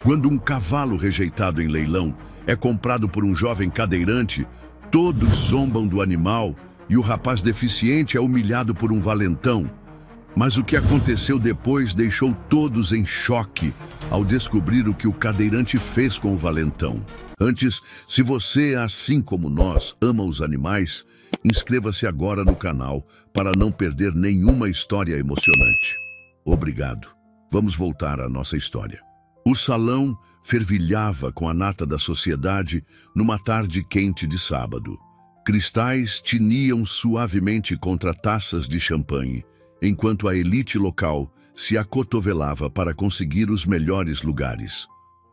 Quando um cavalo rejeitado em leilão é comprado por um jovem cadeirante, todos zombam do animal e o rapaz deficiente é humilhado por um valentão. Mas o que aconteceu depois deixou todos em choque ao descobrir o que o cadeirante fez com o valentão. Antes, se você, assim como nós, ama os animais, inscreva-se agora no canal para não perder nenhuma história emocionante. Obrigado. Vamos voltar à nossa história. O salão fervilhava com a nata da sociedade numa tarde quente de sábado. Cristais tiniam suavemente contra taças de champanhe, enquanto a elite local se acotovelava para conseguir os melhores lugares.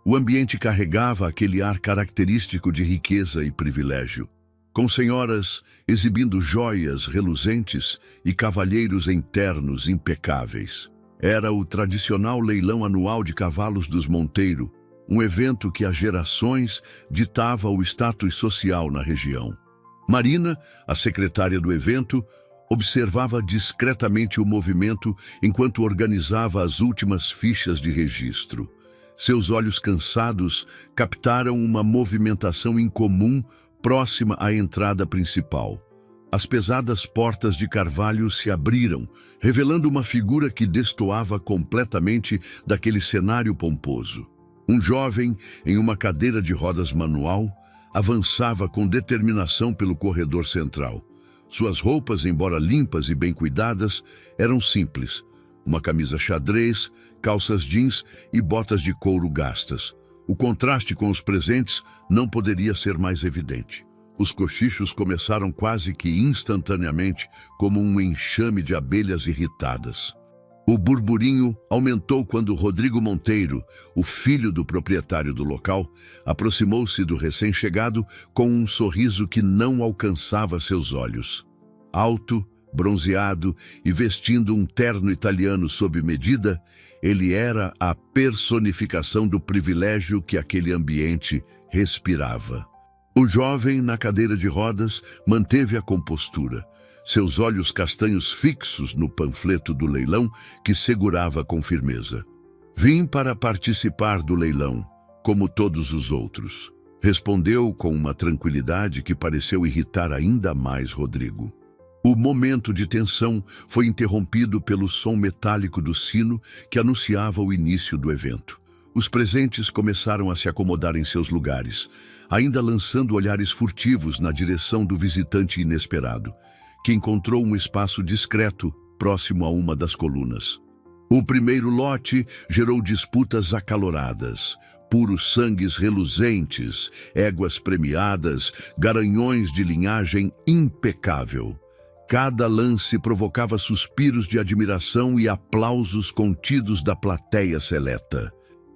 O ambiente carregava aquele ar característico de riqueza e privilégio, com senhoras exibindo joias reluzentes e cavalheiros em ternos impecáveis. Era o tradicional leilão anual de cavalos dos Monteiro, um evento que há gerações ditava o status social na região. Marina, a secretária do evento, observava discretamente o movimento enquanto organizava as últimas fichas de registro. Seus olhos cansados captaram uma movimentação incomum próxima à entrada principal. As pesadas portas de carvalho se abriram, revelando uma figura que destoava completamente daquele cenário pomposo. Um jovem, em uma cadeira de rodas manual, avançava com determinação pelo corredor central. Suas roupas, embora limpas e bem cuidadas, eram simples. Uma camisa xadrez, calças jeans e botas de couro gastas. O contraste com os presentes não poderia ser mais evidente. Os cochichos começaram quase que instantaneamente, como um enxame de abelhas irritadas. O burburinho aumentou quando Rodrigo Monteiro, o filho do proprietário do local, aproximou-se do recém-chegado com um sorriso que não alcançava seus olhos. Alto, bronzeado e vestindo um terno italiano sob medida, ele era a personificação do privilégio que aquele ambiente respirava. O jovem, na cadeira de rodas, manteve a compostura, seus olhos castanhos fixos no panfleto do leilão que segurava com firmeza. Vim para participar do leilão, como todos os outros, respondeu com uma tranquilidade que pareceu irritar ainda mais Rodrigo. O momento de tensão foi interrompido pelo som metálico do sino que anunciava o início do evento. Os presentes começaram a se acomodar em seus lugares, ainda lançando olhares furtivos na direção do visitante inesperado, que encontrou um espaço discreto próximo a uma das colunas. O primeiro lote gerou disputas acaloradas, puros sangues reluzentes, éguas premiadas, garanhões de linhagem impecável. Cada lance provocava suspiros de admiração e aplausos contidos da plateia seleta.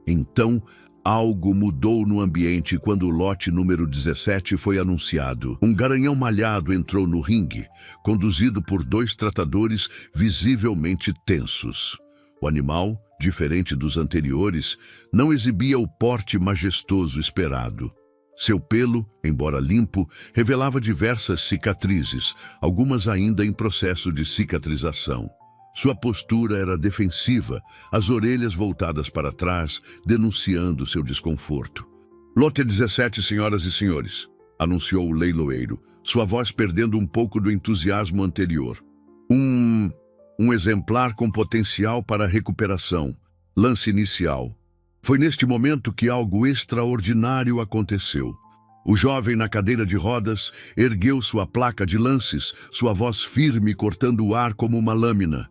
Então, algo mudou no ambiente quando o lote número 17 foi anunciado. Um garanhão malhado entrou no ringue, conduzido por 2 tratadores visivelmente tensos. O animal, diferente dos anteriores, não exibia o porte majestoso esperado. Seu pelo, embora limpo, revelava diversas cicatrizes, algumas ainda em processo de cicatrização. Sua postura era defensiva, as orelhas voltadas para trás, denunciando seu desconforto. Lote 17, senhoras e senhores, anunciou o leiloeiro, sua voz perdendo um pouco do entusiasmo anterior. Um exemplar com potencial para recuperação. Lance inicial. Foi neste momento que algo extraordinário aconteceu. O jovem na cadeira de rodas ergueu sua placa de lances, sua voz firme cortando o ar como uma lâmina.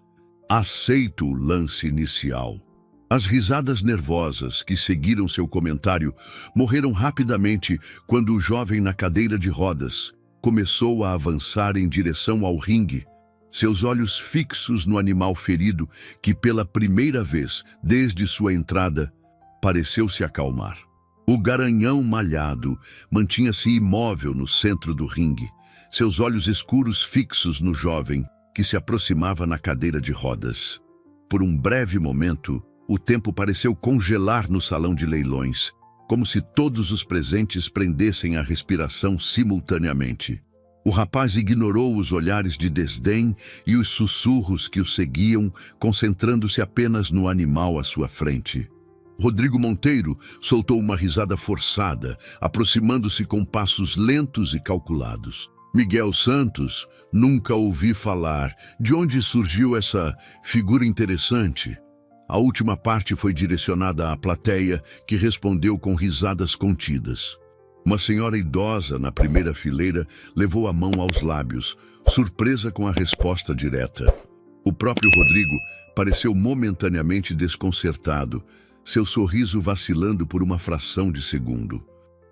Aceito o lance inicial. As risadas nervosas que seguiram seu comentário morreram rapidamente quando o jovem na cadeira de rodas começou a avançar em direção ao ringue, seus olhos fixos no animal ferido que pela primeira vez desde sua entrada pareceu se acalmar. O garanhão malhado mantinha-se imóvel no centro do ringue, seus olhos escuros fixos no jovem que se aproximava na cadeira de rodas. Por um breve momento, o tempo pareceu congelar no salão de leilões, como se todos os presentes prendessem a respiração simultaneamente. O rapaz ignorou os olhares de desdém e os sussurros que o seguiam, concentrando-se apenas no animal à sua frente. Rodrigo Monteiro soltou uma risada forçada, aproximando-se com passos lentos e calculados. Miguel Santos, nunca ouvi falar. De onde surgiu essa figura interessante? A última parte foi direcionada à plateia, que respondeu com risadas contidas. Uma senhora idosa, na primeira fileira, levou a mão aos lábios, surpresa com a resposta direta. O próprio Rodrigo pareceu momentaneamente desconcertado, seu sorriso vacilando por uma fração de segundo.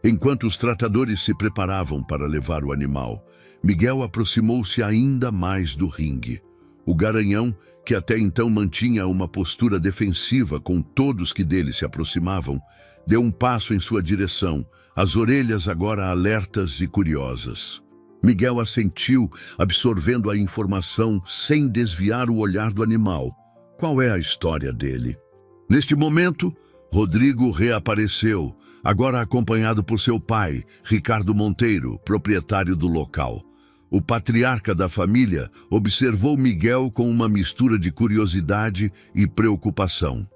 Enquanto os tratadores se preparavam para levar o animal, Miguel aproximou-se ainda mais do ringue. O garanhão, que até então mantinha uma postura defensiva com todos que dele se aproximavam, deu um passo em sua direção, as orelhas agora alertas e curiosas. Miguel assentiu, absorvendo a informação sem desviar o olhar do animal. Qual é a história dele? Neste momento, Rodrigo reapareceu, agora acompanhado por seu pai, Ricardo Monteiro, proprietário do local. O patriarca da família observou Miguel com uma mistura de curiosidade e preocupação.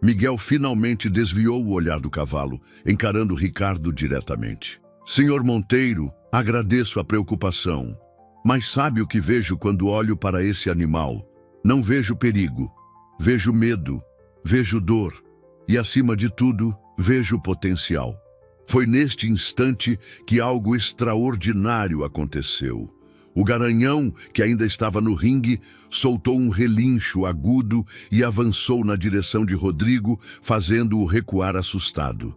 Miguel finalmente desviou o olhar do cavalo, encarando Ricardo diretamente. Senhor Monteiro, agradeço a preocupação, mas sabe o que vejo quando olho para esse animal? Não vejo perigo, vejo medo, vejo dor e, acima de tudo, vejo potencial. Foi neste instante que algo extraordinário aconteceu. O garanhão, que ainda estava no ringue, soltou um relincho agudo e avançou na direção de Rodrigo, fazendo-o recuar assustado.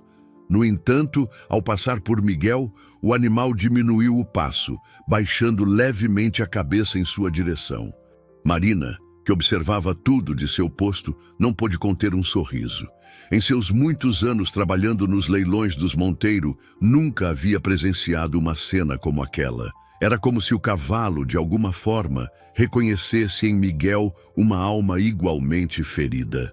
No entanto, ao passar por Miguel, o animal diminuiu o passo, baixando levemente a cabeça em sua direção. Marina, que observava tudo de seu posto, não pôde conter um sorriso. Em seus muitos anos trabalhando nos leilões dos Monteiro, nunca havia presenciado uma cena como aquela. Era como se o cavalo, de alguma forma, reconhecesse em Miguel uma alma igualmente ferida.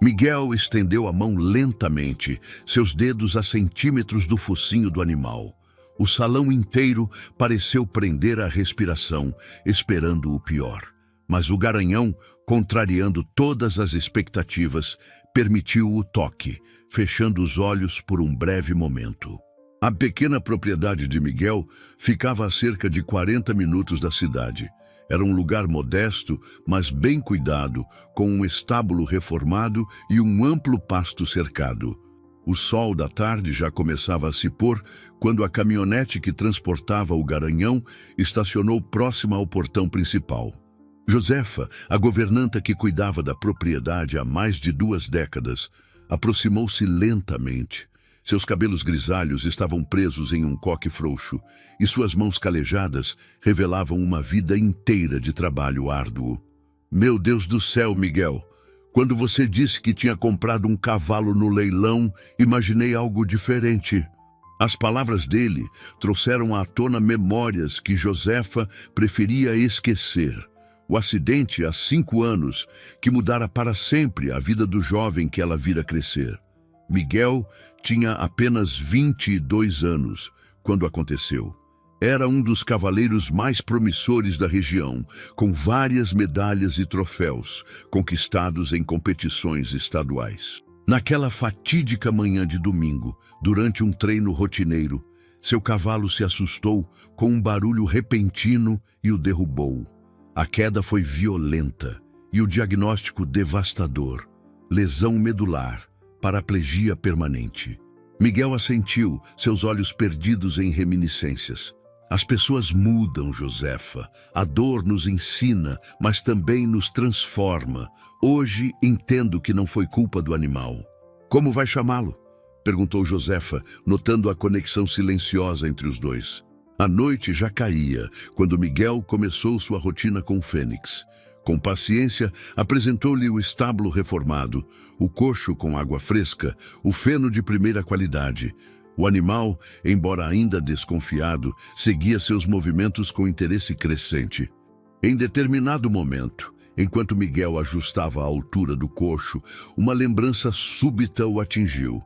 Miguel estendeu a mão lentamente, seus dedos a centímetros do focinho do animal. O salão inteiro pareceu prender a respiração, esperando o pior. Mas o garanhão, contrariando todas as expectativas, permitiu o toque, fechando os olhos por um breve momento. A pequena propriedade de Miguel ficava a cerca de 40 minutos da cidade. Era um lugar modesto, mas bem cuidado, com um estábulo reformado e um amplo pasto cercado. O sol da tarde já começava a se pôr quando a caminhonete que transportava o garanhão estacionou próxima ao portão principal. Josefa, a governanta que cuidava da propriedade há mais de 2 décadas, aproximou-se lentamente. Seus cabelos grisalhos estavam presos em um coque frouxo e suas mãos calejadas revelavam uma vida inteira de trabalho árduo. Meu Deus do céu, Miguel! Quando você disse que tinha comprado um cavalo no leilão, imaginei algo diferente. As palavras dele trouxeram à tona memórias que Josefa preferia esquecer. O acidente há 5 anos, que mudara para sempre a vida do jovem que ela vira crescer. Miguel tinha apenas 22 anos quando aconteceu. Era um dos cavaleiros mais promissores da região, com várias medalhas e troféus conquistados em competições estaduais. Naquela fatídica manhã de domingo, durante um treino rotineiro, seu cavalo se assustou com um barulho repentino e o derrubou. A queda foi violenta e o diagnóstico devastador: lesão medular, paraplegia permanente. Miguel assentiu, seus olhos perdidos em reminiscências. As pessoas mudam, Josefa. A dor nos ensina, mas também nos transforma. Hoje entendo que não foi culpa do animal. Como vai chamá-lo? Perguntou Josefa, notando a conexão silenciosa entre os dois. A noite já caía, quando Miguel começou sua rotina com Fênix. Com paciência, apresentou-lhe o estábulo reformado, o cocho com água fresca, o feno de primeira qualidade. O animal, embora ainda desconfiado, seguia seus movimentos com interesse crescente. Em determinado momento, enquanto Miguel ajustava a altura do cocho, uma lembrança súbita o atingiu.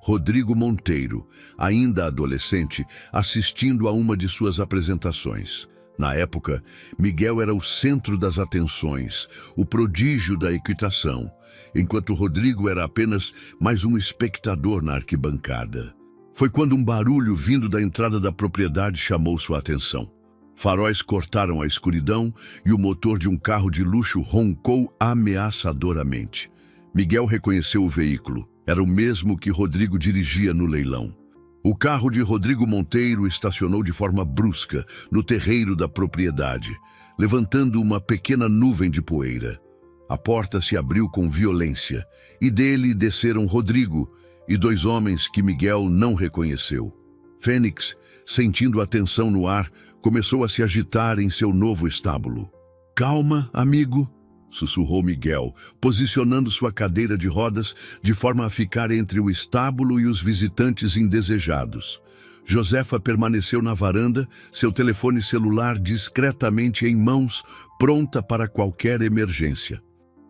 Rodrigo Monteiro, ainda adolescente, assistindo a uma de suas apresentações. Na época, Miguel era o centro das atenções, o prodígio da equitação, enquanto Rodrigo era apenas mais um espectador na arquibancada. Foi quando um barulho vindo da entrada da propriedade chamou sua atenção. Faróis cortaram a escuridão e o motor de um carro de luxo roncou ameaçadoramente. Miguel reconheceu o veículo. Era o mesmo que Rodrigo dirigia no leilão. O carro de Rodrigo Monteiro estacionou de forma brusca no terreiro da propriedade, levantando uma pequena nuvem de poeira. A porta se abriu com violência e dele desceram Rodrigo e dois homens que Miguel não reconheceu. Fênix, sentindo a tensão no ar, começou a se agitar em seu novo estábulo. "Calma, amigo", sussurrou Miguel, posicionando sua cadeira de rodas de forma a ficar entre o estábulo e os visitantes indesejados. Josefa permaneceu na varanda, seu telefone celular discretamente em mãos, pronta para qualquer emergência.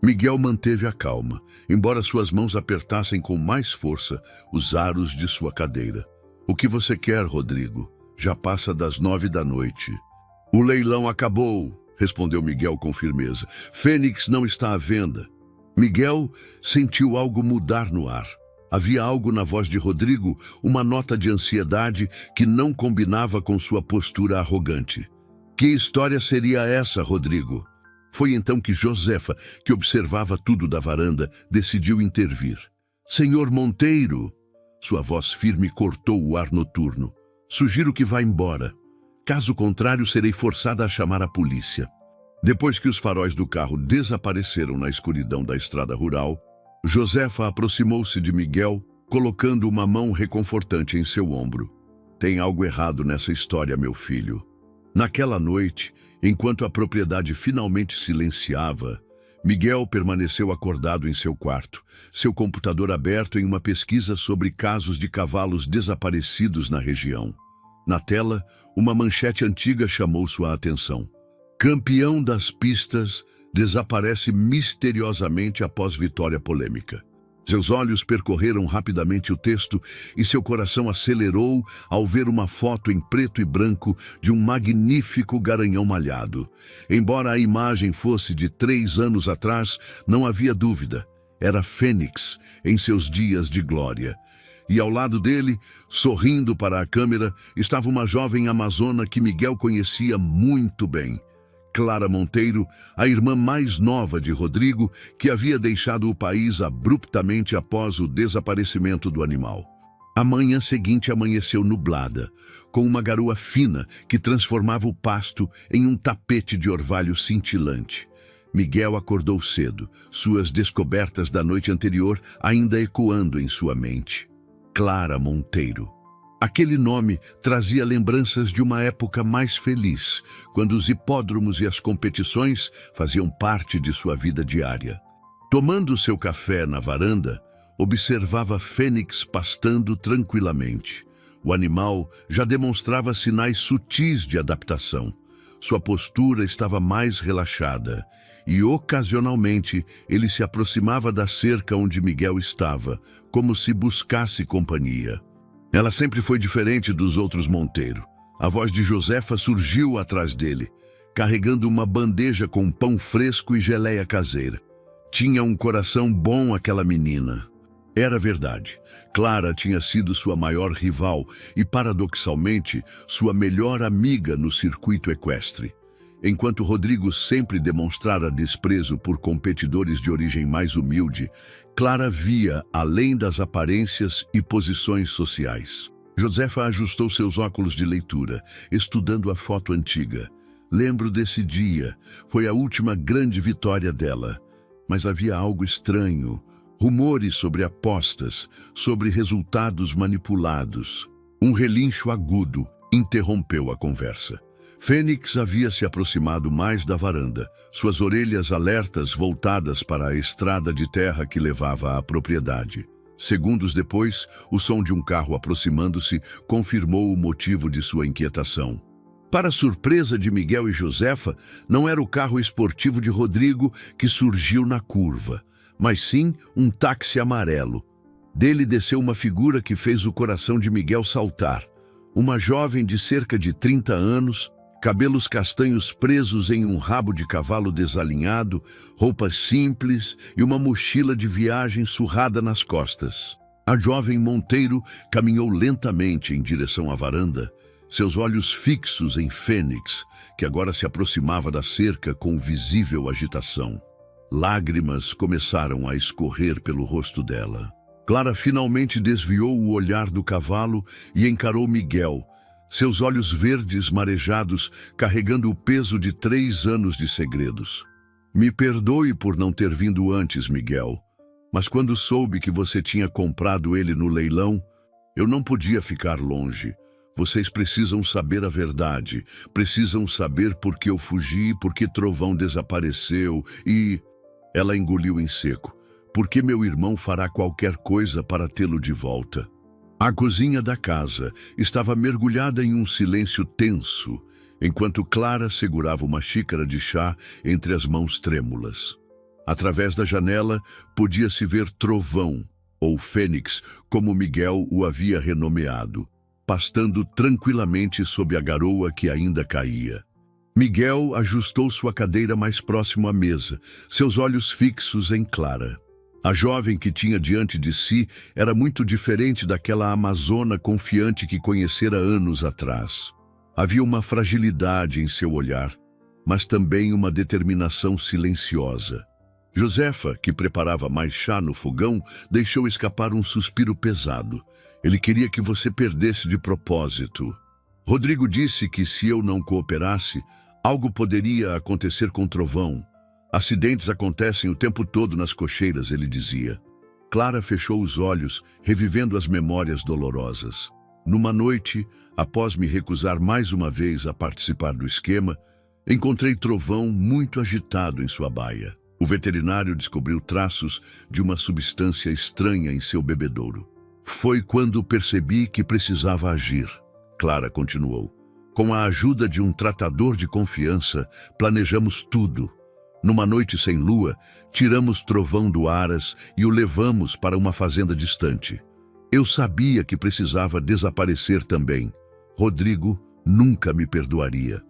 Miguel manteve a calma, embora suas mãos apertassem com mais força os aros de sua cadeira. "O que você quer, Rodrigo? Já passa das 9 da noite." "O leilão acabou", respondeu Miguel com firmeza. "Fênix não está à venda." Miguel sentiu algo mudar no ar. Havia algo na voz de Rodrigo, uma nota de ansiedade que não combinava com sua postura arrogante. "Que história seria essa, Rodrigo?" Foi então que Josefa, que observava tudo da varanda, decidiu intervir. "Senhor Monteiro!" Sua voz firme cortou o ar noturno. "Sugiro que vá embora. Caso contrário, serei forçada a chamar a polícia." Depois que os faróis do carro desapareceram na escuridão da estrada rural, Josefa aproximou-se de Miguel, colocando uma mão reconfortante em seu ombro. "Tem algo errado nessa história, meu filho." Naquela noite, enquanto a propriedade finalmente silenciava, Miguel permaneceu acordado em seu quarto, seu computador aberto em uma pesquisa sobre casos de cavalos desaparecidos na região. Na tela, uma manchete antiga chamou sua atenção. "Campeão das pistas desaparece misteriosamente após vitória polêmica." Seus olhos percorreram rapidamente o texto e seu coração acelerou ao ver uma foto em preto e branco de um magnífico garanhão malhado. Embora a imagem fosse de 3 anos atrás, não havia dúvida. Era Fênix em seus dias de glória. E ao lado dele, sorrindo para a câmera, estava uma jovem amazona que Miguel conhecia muito bem. Clara Monteiro, a irmã mais nova de Rodrigo, que havia deixado o país abruptamente após o desaparecimento do animal. A manhã seguinte amanheceu nublada, com uma garoa fina que transformava o pasto em um tapete de orvalho cintilante. Miguel acordou cedo, suas descobertas da noite anterior ainda ecoando em sua mente. Clara Monteiro. Aquele nome trazia lembranças de uma época mais feliz, quando os hipódromos e as competições faziam parte de sua vida diária. Tomando seu café na varanda, observava Fênix pastando tranquilamente. O animal já demonstrava sinais sutis de adaptação. Sua postura estava mais relaxada e, ocasionalmente, ele se aproximava da cerca onde Miguel estava, como se buscasse companhia. Ela sempre foi diferente dos outros Monteiro. A voz de Josefa surgiu atrás dele, carregando uma bandeja com pão fresco e geleia caseira. Tinha um coração bom aquela menina. Era verdade. Clara tinha sido sua maior rival e, paradoxalmente, sua melhor amiga no circuito equestre. Enquanto Rodrigo sempre demonstrara desprezo por competidores de origem mais humilde, Clara via além das aparências e posições sociais. Josefa ajustou seus óculos de leitura, estudando a foto antiga. "Lembro desse dia. Foi a última grande vitória dela. Mas havia algo estranho. Rumores sobre apostas, sobre resultados manipulados." Um relincho agudo interrompeu a conversa. Fênix havia se aproximado mais da varanda, suas orelhas alertas voltadas para a estrada de terra que levava à propriedade. Segundos depois, o som de um carro aproximando-se confirmou o motivo de sua inquietação. Para surpresa de Miguel e Josefa, não era o carro esportivo de Rodrigo que surgiu na curva, mas sim um táxi amarelo. Dele desceu uma figura que fez o coração de Miguel saltar. Uma jovem de cerca de 30 anos, cabelos castanhos presos em um rabo de cavalo desalinhado, roupas simples e uma mochila de viagem surrada nas costas. A jovem Monteiro caminhou lentamente em direção à varanda, seus olhos fixos em Fênix, que agora se aproximava da cerca com visível agitação. Lágrimas começaram a escorrer pelo rosto dela. Clara finalmente desviou o olhar do cavalo e encarou Miguel, seus olhos verdes marejados carregando o peso de 3 anos de segredos. Me perdoe por não ter vindo antes, Miguel, mas quando soube que você tinha comprado ele no leilão, eu não podia ficar longe. Vocês precisam saber a verdade, precisam saber por que eu fugi, por que Trovão desapareceu e... Ela engoliu em seco. Porque meu irmão fará qualquer coisa para tê-lo de volta. A cozinha da casa estava mergulhada em um silêncio tenso, enquanto Clara segurava uma xícara de chá entre as mãos trêmulas. Através da janela, podia-se ver Trovão, ou Fênix, como Miguel o havia renomeado, pastando tranquilamente sob a garoa que ainda caía. Miguel ajustou sua cadeira mais próximo à mesa, seus olhos fixos em Clara. A jovem que tinha diante de si era muito diferente daquela amazona confiante que conhecera anos atrás. Havia uma fragilidade em seu olhar, mas também uma determinação silenciosa. Josefa, que preparava mais chá no fogão, deixou escapar um suspiro pesado. Ele queria que você perdesse de propósito. Rodrigo disse que se eu não cooperasse, algo poderia acontecer com Trovão. Acidentes acontecem o tempo todo nas cocheiras, ele dizia. Clara fechou os olhos, revivendo as memórias dolorosas. Numa noite, após me recusar mais uma vez a participar do esquema, encontrei Trovão muito agitado em sua baia. O veterinário descobriu traços de uma substância estranha em seu bebedouro. Foi quando percebi que precisava agir. Clara continuou. Com a ajuda de um tratador de confiança, planejamos tudo. Numa noite sem lua, tiramos Trovão do Aras e o levamos para uma fazenda distante. Eu sabia que precisava desaparecer também. Rodrigo nunca me perdoaria.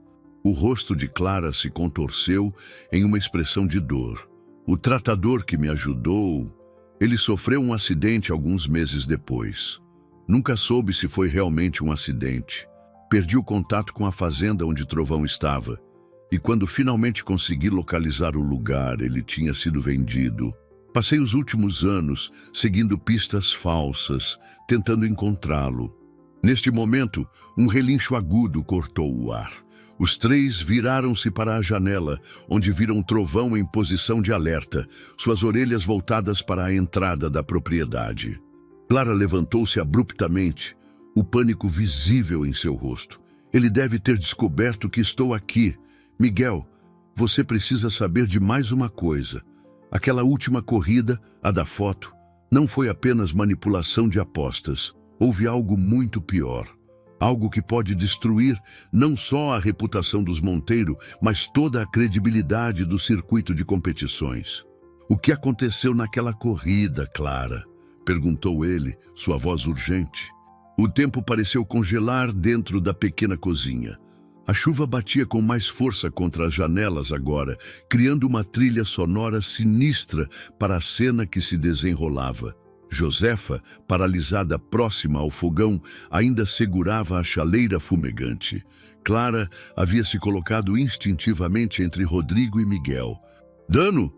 O rosto de Clara se contorceu em uma expressão de dor. O tratador que me ajudou, ele sofreu um acidente alguns meses depois. Nunca soube se foi realmente um acidente. Perdi o contato com a fazenda onde Trovão estava. E quando finalmente consegui localizar o lugar, ele tinha sido vendido. Passei os últimos anos seguindo pistas falsas, tentando encontrá-lo. Neste momento, um relincho agudo cortou o ar. Os 3 viraram-se para a janela, onde viram Trovão em posição de alerta, suas orelhas voltadas para a entrada da propriedade. Clara levantou-se abruptamente, o pânico visível em seu rosto. Ele deve ter descoberto que estou aqui. Miguel, você precisa saber de mais uma coisa. Aquela última corrida, a da foto, não foi apenas manipulação de apostas. Houve algo muito pior. Algo que pode destruir não só a reputação dos Monteiro, mas toda a credibilidade do circuito de competições. O que aconteceu naquela corrida, Clara? Perguntou ele, sua voz urgente. O tempo pareceu congelar dentro da pequena cozinha. A chuva batia com mais força contra as janelas agora, criando uma trilha sonora sinistra para a cena que se desenrolava. Josefa, paralisada próxima ao fogão, ainda segurava a chaleira fumegante. Clara havia se colocado instintivamente entre Rodrigo e Miguel. Dano!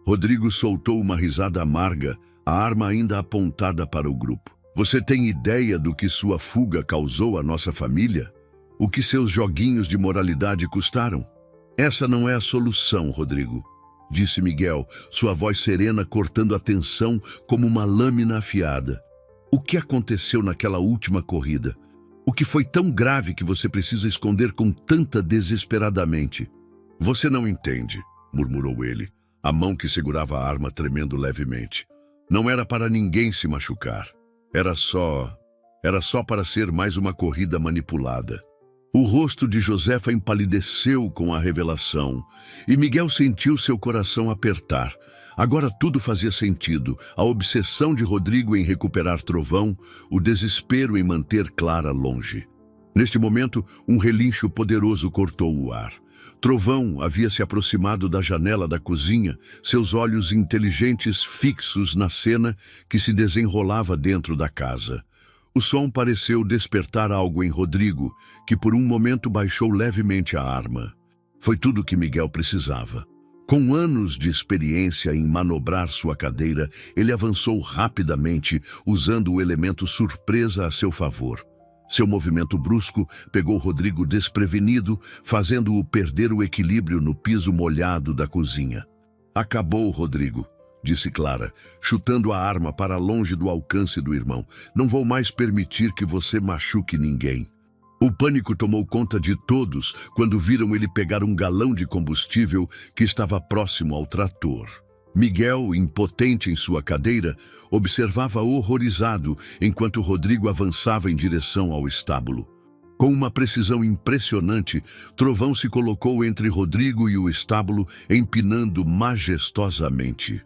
Rodrigo soltou uma risada amarga, a arma ainda apontada para o grupo. Você tem ideia do que sua fuga causou à nossa família? O que seus joguinhos de moralidade custaram? Essa não é a solução, Rodrigo, disse Miguel, sua voz serena cortando a tensão como uma lâmina afiada. O que aconteceu naquela última corrida? O que foi tão grave que você precisa esconder com tanta desesperadamente? Você não entende, murmurou ele, a mão que segurava a arma tremendo levemente. Não era para ninguém se machucar. Era só para ser mais uma corrida manipulada. O rosto de Josefa empalideceu com a revelação, e Miguel sentiu seu coração apertar. Agora tudo fazia sentido, a obsessão de Rodrigo em recuperar Trovão, o desespero em manter Clara longe. Neste momento, um relincho poderoso cortou o ar. Trovão havia se aproximado da janela da cozinha, seus olhos inteligentes fixos na cena que se desenrolava dentro da casa. O som pareceu despertar algo em Rodrigo, que por um momento baixou levemente a arma. Foi tudo o que Miguel precisava. Com anos de experiência em manobrar sua cadeira, ele avançou rapidamente, usando o elemento surpresa a seu favor. Seu movimento brusco pegou Rodrigo desprevenido, fazendo-o perder o equilíbrio no piso molhado da cozinha. "Acabou, Rodrigo", disse Clara, chutando a arma para longe do alcance do irmão. "Não vou mais permitir que você machuque ninguém." O pânico tomou conta de todos quando viram ele pegar um galão de combustível que estava próximo ao trator. Miguel, impotente em sua cadeira, observava horrorizado enquanto Rodrigo avançava em direção ao estábulo. Com uma precisão impressionante, Trovão se colocou entre Rodrigo e o estábulo, empinando majestosamente.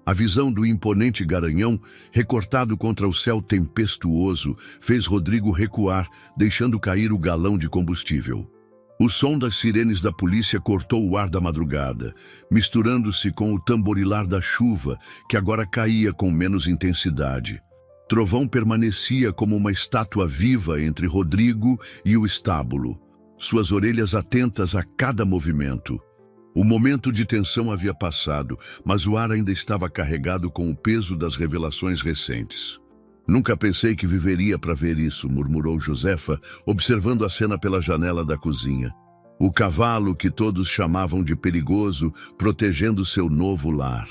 A visão do imponente garanhão, recortado contra o céu tempestuoso, fez Rodrigo recuar, deixando cair o galão de combustível. O som das sirenes da polícia cortou o ar da madrugada, misturando-se com o tamborilar da chuva, que agora caía com menos intensidade. Trovão permanecia como uma estátua viva entre Rodrigo e o estábulo, suas orelhas atentas a cada movimento. O momento de tensão havia passado, mas o ar ainda estava carregado com o peso das revelações recentes. "Nunca pensei que viveria para ver isso", murmurou Josefa, observando a cena pela janela da cozinha. O cavalo que todos chamavam de perigoso, protegendo seu novo lar.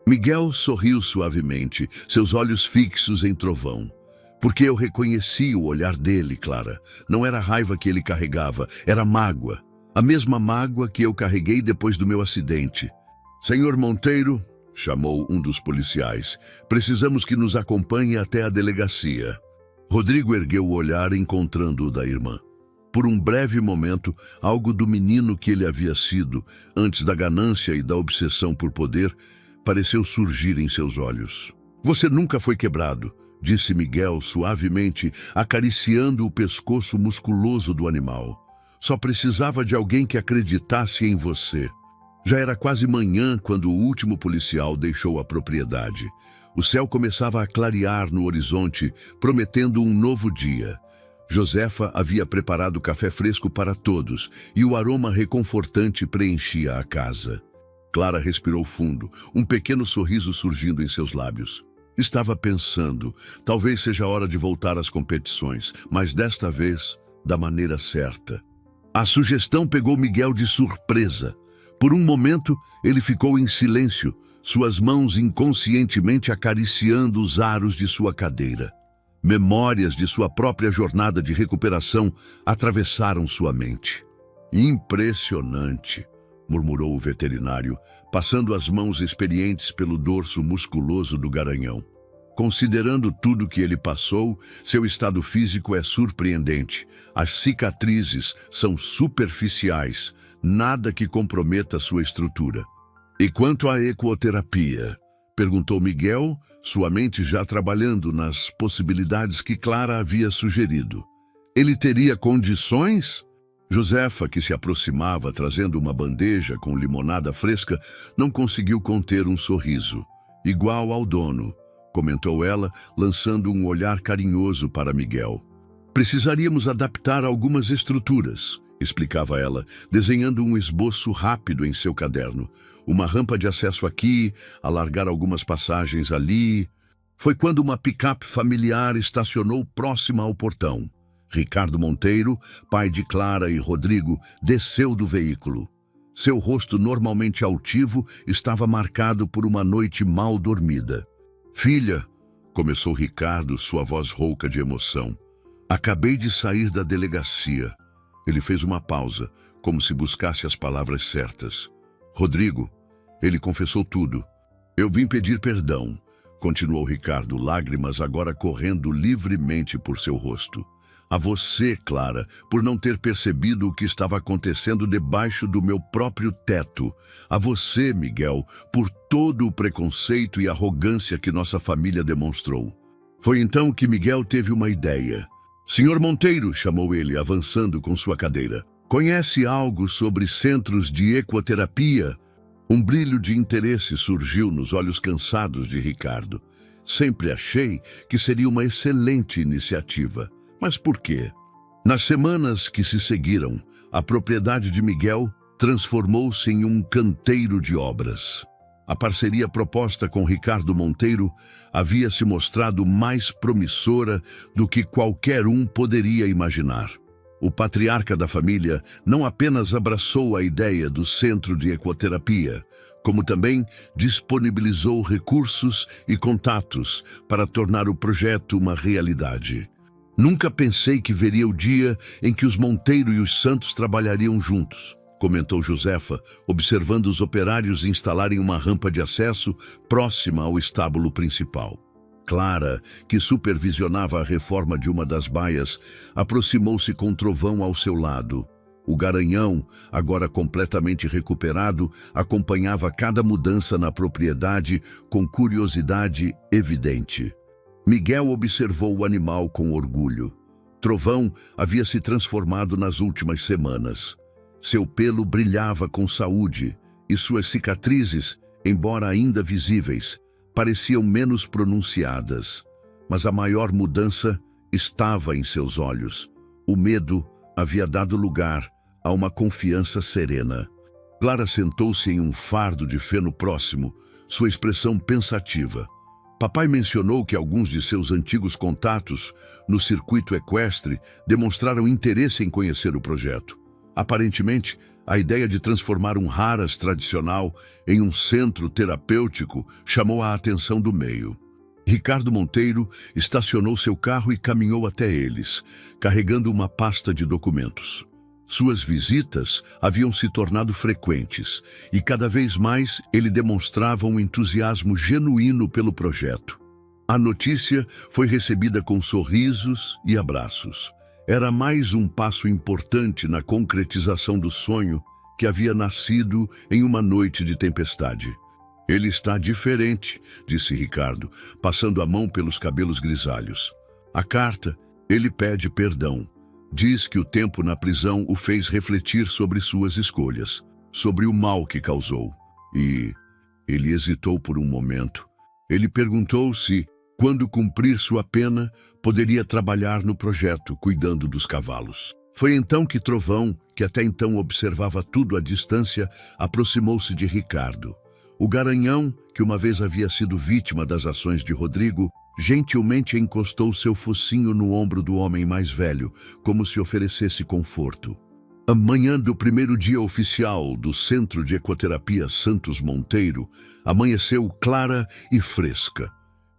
Miguel sorriu suavemente, seus olhos fixos em Trovão. "Porque eu reconheci o olhar dele, Clara. Não era raiva que ele carregava, era mágoa. A mesma mágoa que eu carreguei depois do meu acidente." "Senhor Monteiro", chamou um dos policiais, "precisamos que nos acompanhe até a delegacia." Rodrigo ergueu o olhar, encontrando-o da irmã. Por um breve momento, algo do menino que ele havia sido, antes da ganância e da obsessão por poder, pareceu surgir em seus olhos. "Você nunca foi quebrado", disse Miguel suavemente, acariciando o pescoço musculoso do animal. "Só precisava de alguém que acreditasse em você." Já era quase manhã quando o último policial deixou a propriedade. O céu começava a clarear no horizonte, prometendo um novo dia. Josefa havia preparado café fresco para todos e o aroma reconfortante preenchia a casa. Clara respirou fundo, um pequeno sorriso surgindo em seus lábios. Estava pensando, talvez seja hora de voltar às competições, mas desta vez, da maneira certa. A sugestão pegou Miguel de surpresa. Por um momento, ele ficou em silêncio, suas mãos inconscientemente acariciando os aros de sua cadeira. Memórias de sua própria jornada de recuperação atravessaram sua mente. "Impressionante", murmurou o veterinário, passando as mãos experientes pelo dorso musculoso do garanhão. "Considerando tudo que ele passou, seu estado físico é surpreendente. As cicatrizes são superficiais, nada que comprometa sua estrutura." "E quanto à ecoterapia?", perguntou Miguel, sua mente já trabalhando nas possibilidades que Clara havia sugerido. "Ele teria condições?" Josefa, que se aproximava trazendo uma bandeja com limonada fresca, não conseguiu conter um sorriso. "Igual ao dono", comentou ela, lançando um olhar carinhoso para Miguel. "Precisaríamos adaptar algumas estruturas", explicava ela, desenhando um esboço rápido em seu caderno. "Uma rampa de acesso aqui, alargar algumas passagens ali." Foi quando uma picape familiar estacionou próxima ao portão. Ricardo Monteiro, pai de Clara e Rodrigo, desceu do veículo. Seu rosto normalmente altivo estava marcado por uma noite mal dormida. "Filha", começou Ricardo, sua voz rouca de emoção, "acabei de sair da delegacia." Ele fez uma pausa, como se buscasse as palavras certas. "Rodrigo", ele confessou tudo. "Eu vim pedir perdão", continuou Ricardo, lágrimas agora correndo livremente por seu rosto. "A você, Clara, por não ter percebido o que estava acontecendo debaixo do meu próprio teto. A você, Miguel, por todo o preconceito e arrogância que nossa família demonstrou." Foi então que Miguel teve uma ideia. Senhor Monteiro, chamou ele, avançando com sua cadeira. Conhece algo sobre centros de ecoterapia? Um brilho de interesse surgiu nos olhos cansados de Ricardo. Sempre achei que seria uma excelente iniciativa. Mas por quê? Nas semanas que se seguiram, a propriedade de Miguel transformou-se em um canteiro de obras. A parceria proposta com Ricardo Monteiro havia se mostrado mais promissora do que qualquer um poderia imaginar. O patriarca da família não apenas abraçou a ideia do centro de ecoterapia, como também disponibilizou recursos e contatos para tornar o projeto uma realidade. Nunca pensei que veria o dia em que os Monteiro e os Santos trabalhariam juntos, comentou Josefa, observando os operários instalarem uma rampa de acesso próxima ao estábulo principal. Clara, que supervisionava a reforma de uma das baias, aproximou-se com Trovão ao seu lado. O Garanhão, agora completamente recuperado, acompanhava cada mudança na propriedade com curiosidade evidente. Miguel observou o animal com orgulho. Trovão havia se transformado nas últimas semanas. Seu pelo brilhava com saúde e suas cicatrizes, embora ainda visíveis, pareciam menos pronunciadas. Mas a maior mudança estava em seus olhos. O medo havia dado lugar a uma confiança serena. Clara sentou-se em um fardo de feno próximo, sua expressão pensativa. Papai mencionou que alguns de seus antigos contatos no circuito equestre demonstraram interesse em conhecer o projeto. Aparentemente, a ideia de transformar um haras tradicional em um centro terapêutico chamou a atenção do meio. Ricardo Monteiro estacionou seu carro e caminhou até eles, carregando uma pasta de documentos. Suas visitas haviam se tornado frequentes e cada vez mais ele demonstrava um entusiasmo genuíno pelo projeto. A notícia foi recebida com sorrisos e abraços. Era mais um passo importante na concretização do sonho que havia nascido em uma noite de tempestade. Ele está diferente, disse Ricardo, passando a mão pelos cabelos grisalhos. A carta, ele pede perdão. Diz que o tempo na prisão o fez refletir sobre suas escolhas, sobre o mal que causou. E ele hesitou por um momento. Ele perguntou se, quando cumprir sua pena, poderia trabalhar no projeto, cuidando dos cavalos. Foi então que Trovão, que até então observava tudo à distância, aproximou-se de Ricardo. O Garanhão, que uma vez havia sido vítima das ações de Rodrigo, gentilmente encostou seu focinho no ombro do homem mais velho, como se oferecesse conforto. A manhã do primeiro dia oficial do Centro de Ecoterapia Santos Monteiro amanheceu clara e fresca.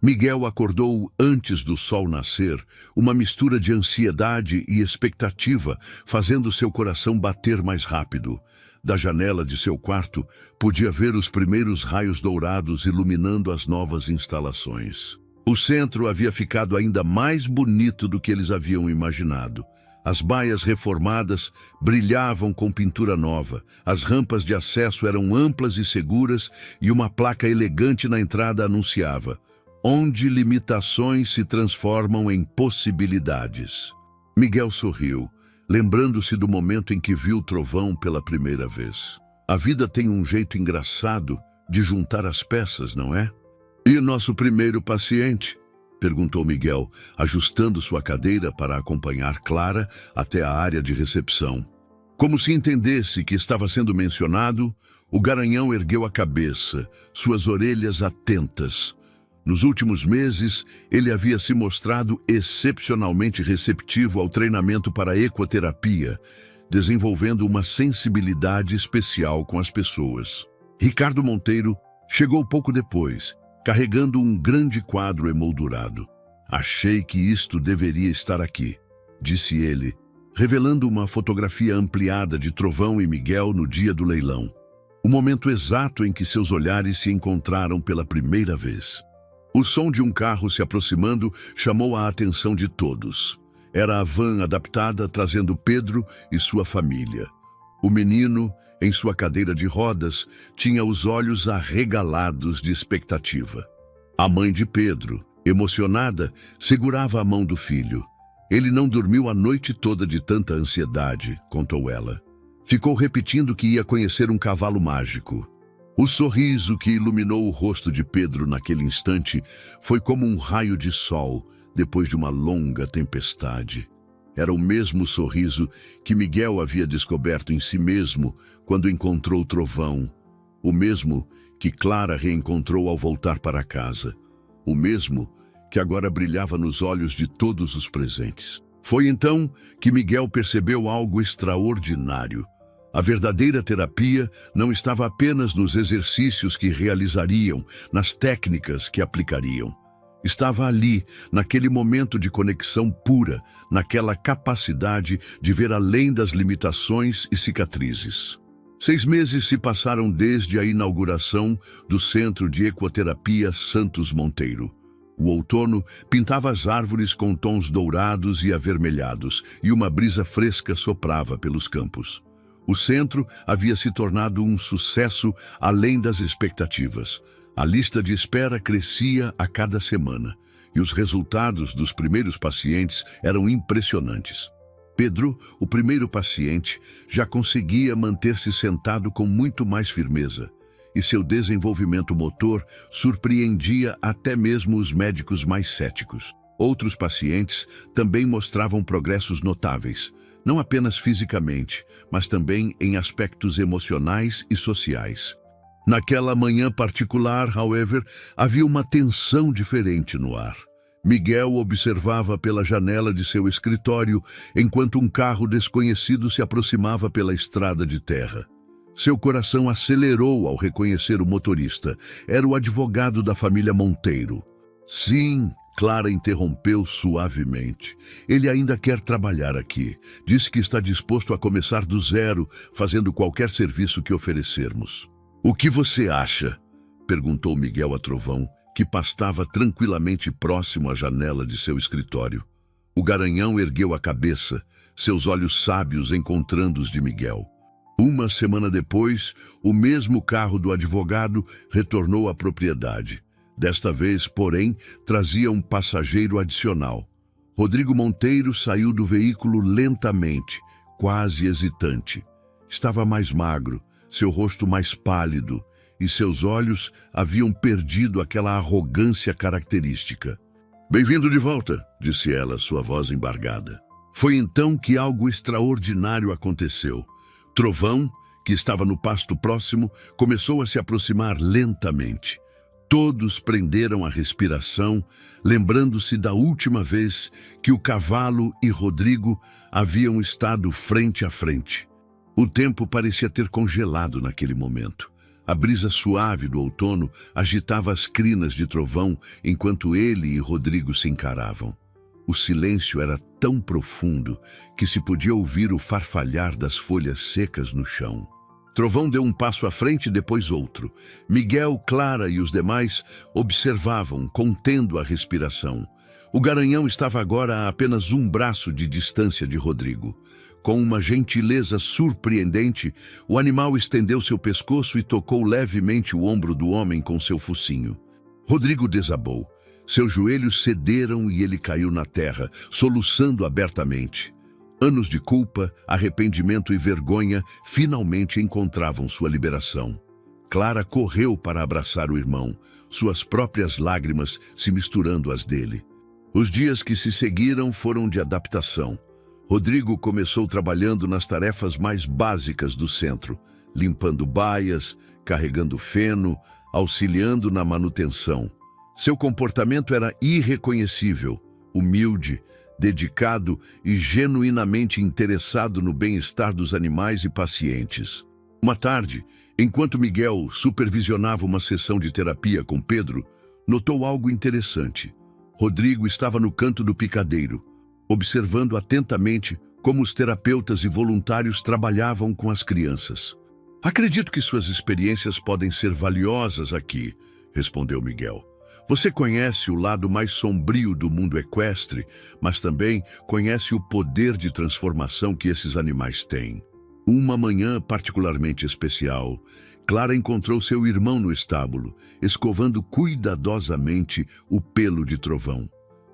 Miguel acordou antes do sol nascer, uma mistura de ansiedade e expectativa, fazendo seu coração bater mais rápido. Da janela de seu quarto, podia ver os primeiros raios dourados iluminando as novas instalações. O centro havia ficado ainda mais bonito do que eles haviam imaginado. As baias reformadas brilhavam com pintura nova, as rampas de acesso eram amplas e seguras e uma placa elegante na entrada anunciava: onde limitações se transformam em possibilidades. Miguel sorriu, lembrando-se do momento em que viu Trovão pela primeira vez. A vida tem um jeito engraçado de juntar as peças, não é? E nosso primeiro paciente? Perguntou Miguel, ajustando sua cadeira para acompanhar Clara até a área de recepção. Como se entendesse que estava sendo mencionado, o Garanhão ergueu a cabeça, suas orelhas atentas. Nos últimos meses, ele havia se mostrado excepcionalmente receptivo ao treinamento para ecoterapia, desenvolvendo uma sensibilidade especial com as pessoas. Ricardo Monteiro chegou pouco depois, carregando um grande quadro emoldurado. Achei que isto deveria estar aqui, disse ele, revelando uma fotografia ampliada de Trovão e Miguel no dia do leilão. O momento exato em que seus olhares se encontraram pela primeira vez. O som de um carro se aproximando chamou a atenção de todos. Era a van adaptada trazendo Pedro e sua família. O menino, em sua cadeira de rodas, tinha os olhos arregalados de expectativa. A mãe de Pedro, emocionada, segurava a mão do filho. Ele não dormiu a noite toda de tanta ansiedade, contou ela. Ficou repetindo que ia conhecer um cavalo mágico. O sorriso que iluminou o rosto de Pedro naquele instante foi como um raio de sol depois de uma longa tempestade. Era o mesmo sorriso que Miguel havia descoberto em si mesmo quando encontrou o trovão. O mesmo que Clara reencontrou ao voltar para casa. O mesmo que agora brilhava nos olhos de todos os presentes. Foi então que Miguel percebeu algo extraordinário. A verdadeira terapia não estava apenas nos exercícios que realizariam, nas técnicas que aplicariam. Estava ali, naquele momento de conexão pura, naquela capacidade de ver além das limitações e cicatrizes. 6 meses se passaram desde a inauguração do Centro de Ecoterapia Santos Monteiro. O outono pintava as árvores com tons dourados e avermelhados, e uma brisa fresca soprava pelos campos. O centro havia se tornado um sucesso além das expectativas. A lista de espera crescia a cada semana, e os resultados dos primeiros pacientes eram impressionantes. Pedro, o primeiro paciente, já conseguia manter-se sentado com muito mais firmeza, e seu desenvolvimento motor surpreendia até mesmo os médicos mais céticos. Outros pacientes também mostravam progressos notáveis, não apenas fisicamente, mas também em aspectos emocionais e sociais. Naquela manhã particular, however, havia uma tensão diferente no ar. Miguel observava pela janela de seu escritório enquanto um carro desconhecido se aproximava pela estrada de terra. Seu coração acelerou ao reconhecer o motorista. Era o advogado da família Monteiro. Sim, Clara interrompeu suavemente. Ele ainda quer trabalhar aqui. Disse que está disposto a começar do zero, fazendo qualquer serviço que oferecermos. O que você acha? Perguntou Miguel a Trovão, que pastava tranquilamente próximo à janela de seu escritório. O garanhão ergueu a cabeça, seus olhos sábios encontrando os de Miguel. Uma semana depois, o mesmo carro do advogado retornou à propriedade. Desta vez, porém, trazia um passageiro adicional. Rodrigo Monteiro saiu do veículo lentamente, quase hesitante. Estava mais magro, seu rosto mais pálido, e seus olhos haviam perdido aquela arrogância característica. "Bem-vindo de volta", disse ela, sua voz embargada. Foi então que algo extraordinário aconteceu. Trovão, que estava no pasto próximo, começou a se aproximar lentamente. Todos prenderam a respiração, lembrando-se da última vez que o cavalo e Rodrigo haviam estado frente a frente. O tempo parecia ter congelado naquele momento. A brisa suave do outono agitava as crinas de Trovão enquanto ele e Rodrigo se encaravam. O silêncio era tão profundo que se podia ouvir o farfalhar das folhas secas no chão. Trovão deu um passo à frente e depois outro. Miguel, Clara e os demais observavam, contendo a respiração. O garanhão estava agora a apenas um braço de distância de Rodrigo. Com uma gentileza surpreendente, o animal estendeu seu pescoço e tocou levemente o ombro do homem com seu focinho. Rodrigo desabou. Seus joelhos cederam e ele caiu na terra, soluçando abertamente. Anos de culpa, arrependimento e vergonha finalmente encontravam sua liberação. Clara correu para abraçar o irmão, suas próprias lágrimas se misturando às dele. Os dias que se seguiram foram de adaptação. Rodrigo começou trabalhando nas tarefas mais básicas do centro, limpando baias, carregando feno, auxiliando na manutenção. Seu comportamento era irreconhecível, humilde, dedicado e genuinamente interessado no bem-estar dos animais e pacientes. Uma tarde, enquanto Miguel supervisionava uma sessão de terapia com Pedro, notou algo interessante. Rodrigo estava no canto do picadeiro, observando atentamente como os terapeutas e voluntários trabalhavam com as crianças. "Acredito que suas experiências podem ser valiosas aqui", respondeu Miguel. "Você conhece o lado mais sombrio do mundo equestre, mas também conhece o poder de transformação que esses animais têm." Uma manhã particularmente especial, Clara encontrou seu irmão no estábulo, escovando cuidadosamente o pelo de Trovão.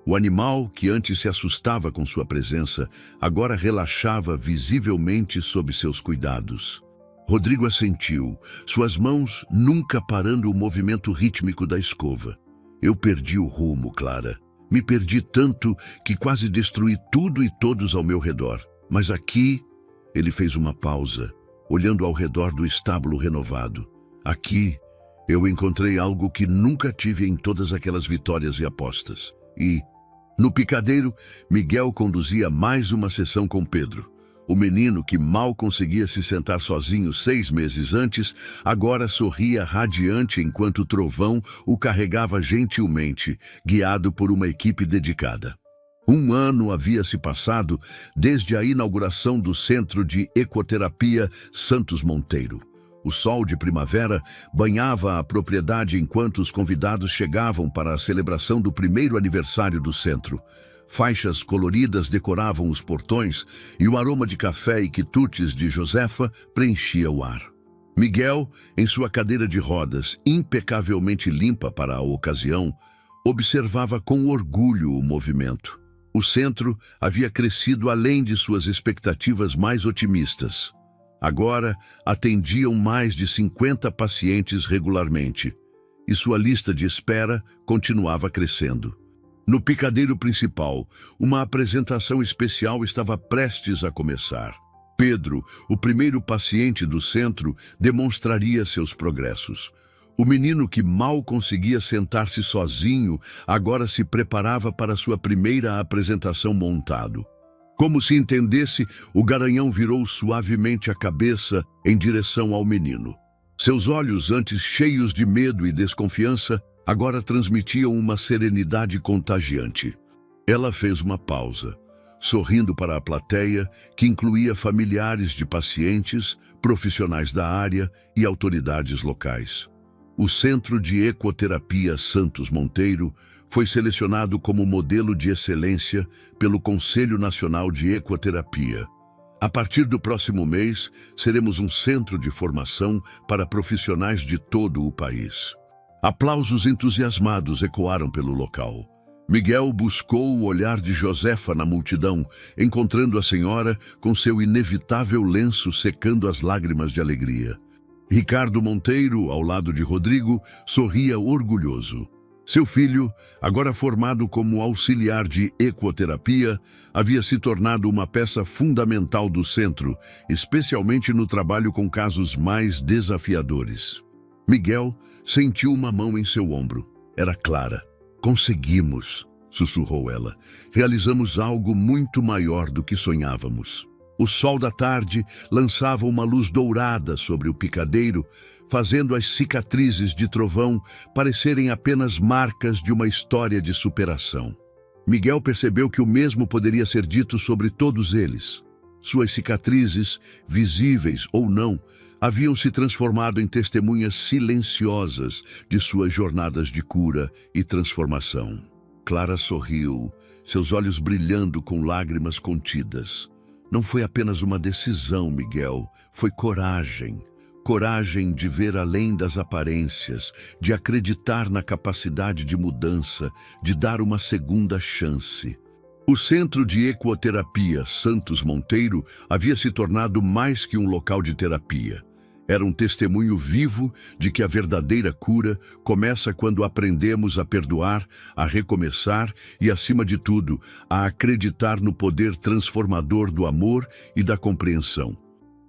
O animal, que antes se assustava com sua presença, agora relaxava visivelmente sob seus cuidados. Rodrigo assentiu, suas mãos nunca parando o movimento rítmico da escova. Eu perdi o rumo, Clara. Me perdi tanto que quase destruí tudo e todos ao meu redor. Mas aqui, ele fez uma pausa, olhando ao redor do estábulo renovado. Aqui, eu encontrei algo que nunca tive em todas aquelas vitórias e apostas. E, no picadeiro, Miguel conduzia mais uma sessão com Pedro. O menino, que mal conseguia se sentar sozinho 6 meses antes, agora sorria radiante enquanto o trovão o carregava gentilmente, guiado por uma equipe dedicada. 1 ano havia se passado desde a inauguração do Centro de Ecoterapia Santos Monteiro. O sol de primavera banhava a propriedade enquanto os convidados chegavam para a celebração do 1º aniversário do centro. Faixas coloridas decoravam os portões e o aroma de café e quitutes de Josefa preenchia o ar. Miguel, em sua cadeira de rodas, impecavelmente limpa para a ocasião, observava com orgulho o movimento. O centro havia crescido além de suas expectativas mais otimistas. Agora, atendiam mais de 50 pacientes regularmente, e sua lista de espera continuava crescendo. No picadeiro principal, uma apresentação especial estava prestes a começar. Pedro, o primeiro paciente do centro, demonstraria seus progressos. O menino, que mal conseguia sentar-se sozinho, agora se preparava para sua primeira apresentação montado. Como se entendesse, o garanhão virou suavemente a cabeça em direção ao menino. Seus olhos, antes cheios de medo e desconfiança, agora transmitiam uma serenidade contagiante. Ela fez uma pausa, sorrindo para a plateia, que incluía familiares de pacientes, profissionais da área e autoridades locais. O Centro de Ecoterapia Santos Monteiro foi selecionado como modelo de excelência pelo Conselho Nacional de Ecoterapia. A partir do próximo mês, seremos um centro de formação para profissionais de todo o país. Aplausos entusiasmados ecoaram pelo local. Miguel buscou o olhar de Josefa na multidão, encontrando a senhora com seu inevitável lenço secando as lágrimas de alegria. Ricardo Monteiro, ao lado de Rodrigo, sorria orgulhoso. Seu filho, agora formado como auxiliar de ecoterapia, havia se tornado uma peça fundamental do centro, especialmente no trabalho com casos mais desafiadores. Miguel sentiu uma mão em seu ombro. Era Clara. Conseguimos, sussurrou ela. Realizamos algo muito maior do que sonhávamos. O sol da tarde lançava uma luz dourada sobre o picadeiro, fazendo as cicatrizes de trovão parecerem apenas marcas de uma história de superação. Miguel percebeu que o mesmo poderia ser dito sobre todos eles. Suas cicatrizes, visíveis ou não, haviam se transformado em testemunhas silenciosas de suas jornadas de cura e transformação. Clara sorriu, seus olhos brilhando com lágrimas contidas. Não foi apenas uma decisão, Miguel, foi coragem. Coragem de ver além das aparências, de acreditar na capacidade de mudança, de dar uma segunda chance. O Centro de Ecoterapia Santos Monteiro havia se tornado mais que um local de terapia. Era um testemunho vivo de que a verdadeira cura começa quando aprendemos a perdoar, a recomeçar e, acima de tudo, a acreditar no poder transformador do amor e da compreensão.